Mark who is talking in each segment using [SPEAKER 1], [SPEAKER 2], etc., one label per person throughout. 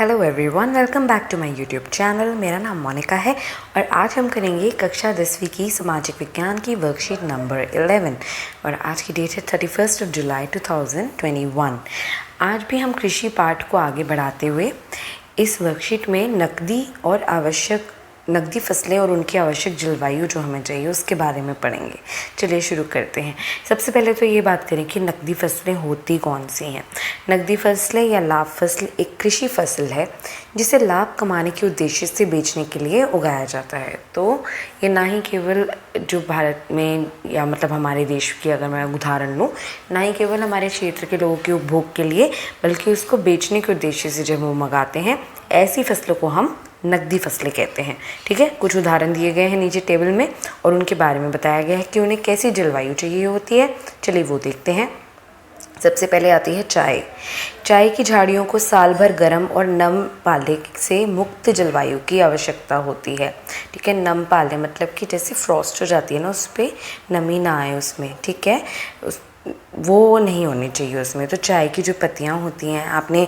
[SPEAKER 1] Hello everyone, welcome back to my YouTube channel. मेरा नाम मोनिका है और आज हम करेंगे कक्षा 10वीं की सामाजिक विज्ञान की वर्कशीट नंबर 11 और आज की डेट है 31 जुलाई 2021। आज भी हम कृषि पाठ को आगे बढ़ाते हुए इस वर्कशीट में नकदी फसलें और उनकी आवश्यक जलवायु जो हमें चाहिए उसके बारे में पढ़ेंगे। चलिए शुरू करते हैं। सबसे पहले तो ये बात करें कि नकदी फसलें होती कौन सी हैं। नकदी फसलें या लाभ फसल एक कृषि फसल है जिसे लाभ कमाने के उद्देश्य से बेचने के लिए उगाया जाता है। तो ये ना ही केवल जो भारत में या मतलब हमारे देश की अगर मैं उदाहरण लूँ, ना ही केवल हमारे क्षेत्र के लोगों के उपभोग के लिए बल्कि उसको बेचने के उद्देश्य से जब वो मंगाते हैं, ऐसी फसलों को हम नकदी फसलें कहते हैं। ठीक है, कुछ उदाहरण दिए गए हैं नीचे टेबल में और उनके बारे में बताया गया है कि उन्हें कैसी जलवायु चाहिए होती है। चलिए वो देखते हैं। सबसे पहले आती है चाय। चाय की झाड़ियों को साल भर गर्म और नम पाले से मुक्त जलवायु की आवश्यकता होती है। ठीक है, नम पाले मतलब कि जैसे फ्रॉस्ट हो जाती है ना, उस पर नमी ना आए उसमें। ठीक है, वो नहीं होनी चाहिए उसमें। तो चाय की जो पत्तियाँ होती हैं, आपने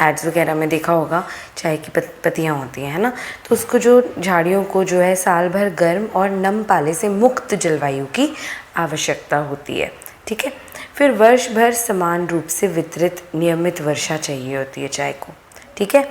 [SPEAKER 1] एड्स वगैरह में देखा होगा, चाय की पत्तियाँ होती हैं, है ना। तो उसको जो झाड़ियों को जो है साल भर गर्म और नम पाले से मुक्त जलवायु की आवश्यकता होती है। ठीक है, फिर वर्ष भर समान रूप से वितरित नियमित वर्षा चाहिए होती है चाय को। ठीक है,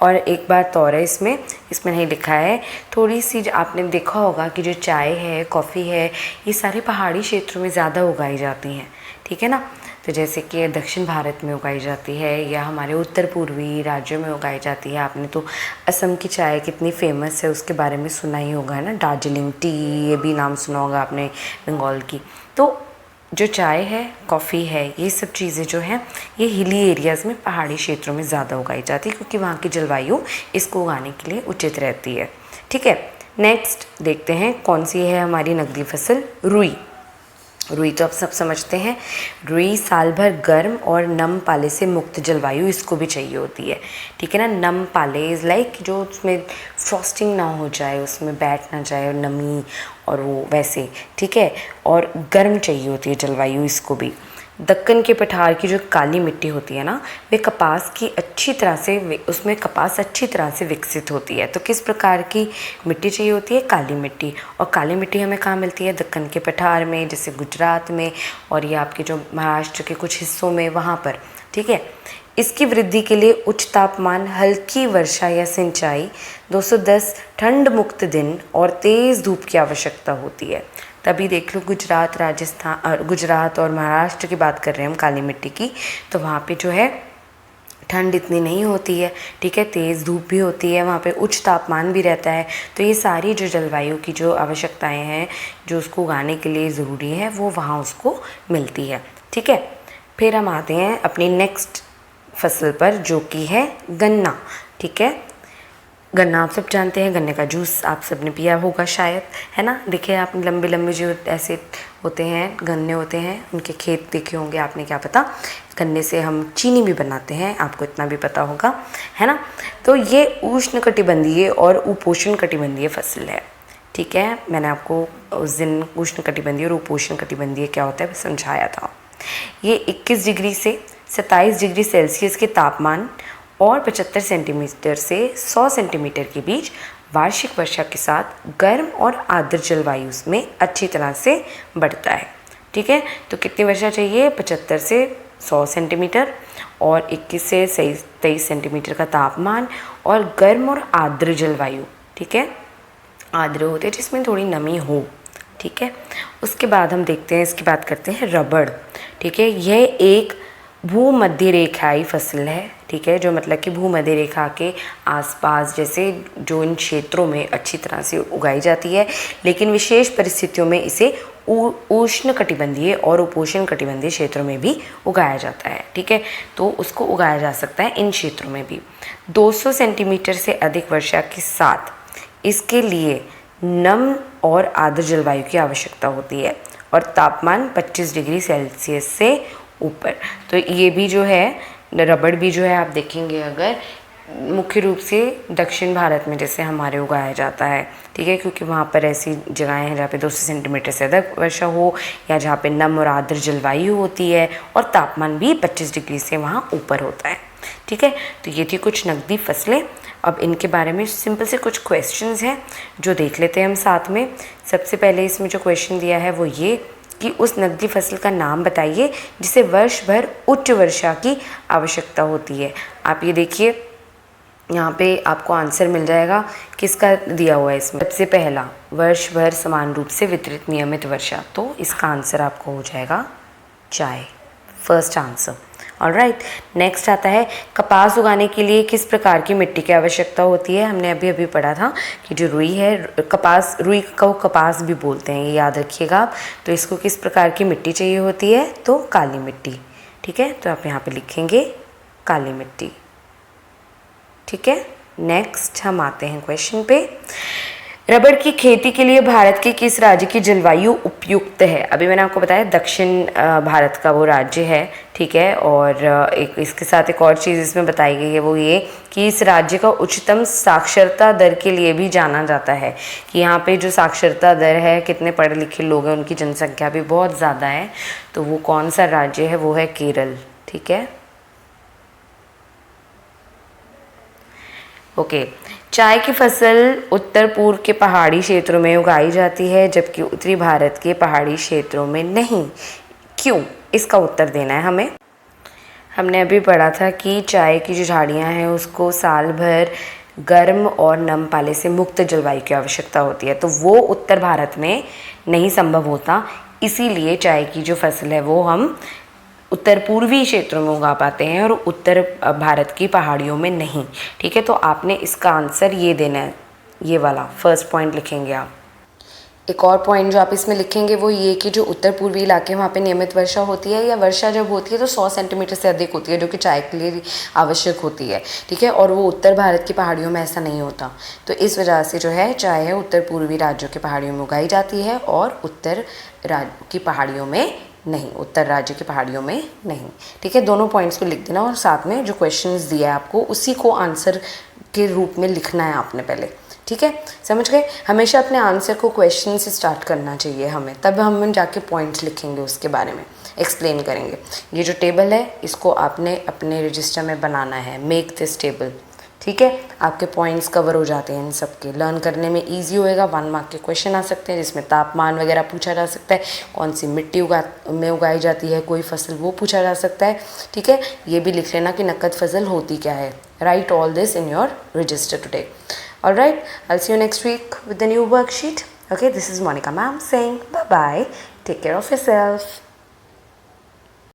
[SPEAKER 1] और एक बात और है इसमें नहीं लिखा है, थोड़ी सी आपने देखा होगा कि जो चाय है, कॉफ़ी है, ये सारे पहाड़ी क्षेत्रों में ज़्यादा उगाई जाती हैं। ठीक है ना, तो जैसे कि दक्षिण भारत में उगाई जाती है या हमारे उत्तर पूर्वी राज्यों में उगाई जाती है। आपने तो असम की चाय कितनी फेमस है उसके बारे में सुना ही होगा, है ना, दार्जिलिंग टी, ये भी नाम सुना होगा आपने बंगाल की। तो जो चाय है, कॉफ़ी है, ये सब चीज़ें जो हैं ये हिली एरियाज़ में, पहाड़ी क्षेत्रों में ज़्यादा उगाई जाती है क्योंकि वहाँ की जलवायु इसको उगाने के लिए उचित रहती है। ठीक है, नेक्स्ट देखते हैं कौन सी है हमारी नकदी फसल। रुई। रुई तो आप सब समझते हैं। रुई साल भर गर्म और नम पाले से मुक्त जलवायु इसको भी चाहिए होती है। ठीक है ना, नम पाले इज़ लाइक जो उसमें फ्रॉस्टिंग ना हो जाए, उसमें बैठ ना जाए और नमी और वो वैसे। ठीक है, और गर्म चाहिए होती है जलवायु इसको भी। दक्कन के पठार की जो काली मिट्टी होती है ना, वे कपास की उसमें कपास अच्छी तरह से विकसित होती है। तो किस प्रकार की मिट्टी चाहिए होती है? काली मिट्टी। और काली मिट्टी हमें कहाँ मिलती है? दक्कन के पठार में, जैसे गुजरात में और ये आपके जो महाराष्ट्र के कुछ हिस्सों में, वहाँ पर। ठीक है, इसकी वृद्धि के लिए उच्च तापमान, हल्की वर्षा या सिंचाई, 210 ठंड मुक्त दिन और तेज़ धूप की आवश्यकता होती है। तभी देख लो गुजरात और महाराष्ट्र की बात कर रहे हैं हम काली मिट्टी की, तो वहाँ पे जो है ठंड इतनी नहीं होती है। ठीक है, तेज़ धूप भी होती है, वहाँ पे उच्च तापमान भी रहता है। तो ये सारी जो जलवायु की जो आवश्यकताएं हैं जो उसको उगाने के लिए ज़रूरी है, वो वहाँ उसको मिलती है। ठीक है, फिर हम आते हैं अपनी नेक्स्ट फसल पर जो कि है गन्ना। ठीक है, गन्ना आप सब जानते हैं, गन्ने का जूस आप सब ने पिया होगा शायद, है ना। देखिए आप लंबे लंबे जो ऐसे होते हैं गन्ने होते हैं, उनके खेत देखे होंगे आपने, क्या पता। गन्ने से हम चीनी भी बनाते हैं, आपको इतना भी पता होगा, है ना। तो ये उष्णकटिबंधीय और उपोष्ण कटिबंधीय फसल है। ठीक है, मैंने आपको उस दिन उष्णकटिबंधीय और उपोष्ण कटिबंधीय क्या होता है समझाया था। ये 21 डिग्री से 27 डिग्री सेल्सियस के तापमान और 75 सेंटीमीटर से 100 सेंटीमीटर के बीच वार्षिक वर्षा के साथ गर्म और आर्द्र जलवायु में अच्छी तरह से बढ़ता है। ठीक है, तो कितनी वर्षा चाहिए? 75 से 100 सेंटीमीटर और 21 से 23 सेंटीमीटर का तापमान और गर्म और आर्द्र जलवायु। ठीक है, आर्द्र होते हैं जिसमें थोड़ी नमी हो। ठीक है, उसके बाद हम देखते हैं, इसकी बात करते हैं रबड़। ठीक है, यह एक भूमध्य रेखाई फसल है। ठीक है, जो मतलब कि भूमध्य रेखा के आसपास जैसे जो इन क्षेत्रों में अच्छी तरह से उगाई जाती है, लेकिन विशेष परिस्थितियों में इसे उष्णकटिबंधीय और उपोष्ण कटिबंधीय क्षेत्रों में भी उगाया जाता है। ठीक है, तो उसको उगाया जा सकता है इन क्षेत्रों में भी। 200 सेंटीमीटर से अधिक वर्षा के साथ इसके लिए नम और आर्द्र जलवायु की आवश्यकता होती है और तापमान 25 डिग्री सेल्सियस से ऊपर। तो ये भी जो है रबड़ भी जो है आप देखेंगे अगर मुख्य रूप से दक्षिण भारत में जैसे हमारे उगाया जाता है। ठीक है, क्योंकि वहाँ पर ऐसी जगहें हैं जहाँ पे 200 सेंटीमीटर से अधिक वर्षा हो या जहाँ पे नम और आर्द्र जलवायु होती है और तापमान भी 25 डिग्री से वहाँ ऊपर होता है। ठीक है, तो ये थी कुछ नकदी फसलें। अब इनके बारे में सिंपल से कुछ क्वेश्चंस हैं जो देख लेते हैं हम साथ में। सबसे पहले इसमें जो क्वेश्चन दिया है वो ये कि उस नकदी फसल का नाम बताइए जिसे वर्ष भर उच्च वर्षा की आवश्यकता होती है। आप ये देखिए यहाँ पे आपको आंसर मिल जाएगा किसका दिया हुआ है इसमें। सबसे पहला, वर्ष भर समान रूप से वितरित नियमित वर्षा, तो इसका आंसर आपको हो जाएगा चाय, फर्स्ट आंसर। ऑलराइट, नेक्स्ट आता है कपास उगाने के लिए किस प्रकार की मिट्टी की आवश्यकता होती है। हमने अभी अभी पढ़ा था कि जो रुई है, कपास, रुई को कपास भी बोलते हैं, ये याद रखिएगा आप। तो इसको किस प्रकार की मिट्टी चाहिए होती है, तो काली मिट्टी। ठीक है, तो आप यहाँ पे लिखेंगे काली मिट्टी। ठीक है, नेक्स्ट हम आते हैं क्वेश्चन पे। रबड़ की खेती के लिए भारत के किस राज्य की जलवायु उपयुक्त है। अभी मैंने आपको बताया दक्षिण भारत का वो राज्य है। ठीक है, और एक इसके साथ एक और चीज़ इसमें बताई गई है वो ये कि इस राज्य का उच्चतम साक्षरता दर के लिए भी जाना जाता है, कि यहाँ पे जो साक्षरता दर है, कितने पढ़े लिखे लोग हैं, उनकी जनसंख्या भी बहुत ज़्यादा है। तो वो कौन सा राज्य है, वो है केरल। ठीक है, ओके। चाय की फसल उत्तर पूर्व के पहाड़ी क्षेत्रों में उगाई जाती है जबकि उत्तरी भारत के पहाड़ी क्षेत्रों में नहीं, क्यों? इसका उत्तर देना है हमें। हमने अभी पढ़ा था कि चाय की जो झाड़ियाँ हैं उसको साल भर गर्म और नम पाले से मुक्त जलवायु की आवश्यकता होती है, तो वो उत्तर भारत में नहीं संभव होता। इसीलिए चाय की जो फसल है वो हम उत्तर पूर्वी क्षेत्रों में उगा पाते हैं और उत्तर भारत की पहाड़ियों में नहीं। ठीक है, तो आपने इसका आंसर ये देना है, ये वाला फर्स्ट पॉइंट लिखेंगे आप। एक और पॉइंट जो आप इसमें लिखेंगे वो ये कि जो उत्तर पूर्वी इलाके वहाँ पे नियमित वर्षा होती है, या वर्षा जब होती है तो 100 सेंटीमीटर से अधिक होती है, जो कि चाय के लिए आवश्यक होती है। ठीक है, और वो उत्तर भारत की पहाड़ियों में ऐसा नहीं होता। तो इस वजह से जो है चाय है उत्तर पूर्वी राज्यों के पहाड़ियों में उगाई जाती है और उत्तर राज्य की पहाड़ियों में नहीं, उत्तर राज्य की पहाड़ियों में नहीं। ठीक है, दोनों पॉइंट्स को लिख देना और साथ में जो क्वेश्चंस दिया है आपको उसी को आंसर के रूप में लिखना है आपने पहले। ठीक है, समझ गए। हमेशा अपने आंसर को क्वेश्चन से स्टार्ट करना चाहिए हमें, तब हम जाके पॉइंट्स लिखेंगे, उसके बारे में एक्सप्लेन करेंगे। ये जो टेबल है इसको आपने अपने रजिस्टर में बनाना है, मेक दिस टेबल। ठीक है, आपके पॉइंट्स कवर हो जाते हैं इन सब के, लर्न करने में इजी होएगा। 1 मार्क के क्वेश्चन आ सकते हैं जिसमें तापमान वगैरह पूछा जा सकता है, कौन सी मिट्टी में उगाई जाती है कोई फसल, वो पूछा जा सकता है। ठीक है, ये भी लिख लेना कि नकद फसल होती क्या है। Write all this in your register today. Alright, I will see you next week with the new worksheet. Okay, this is Monica ma'am saying bye bye. Take care of yourself.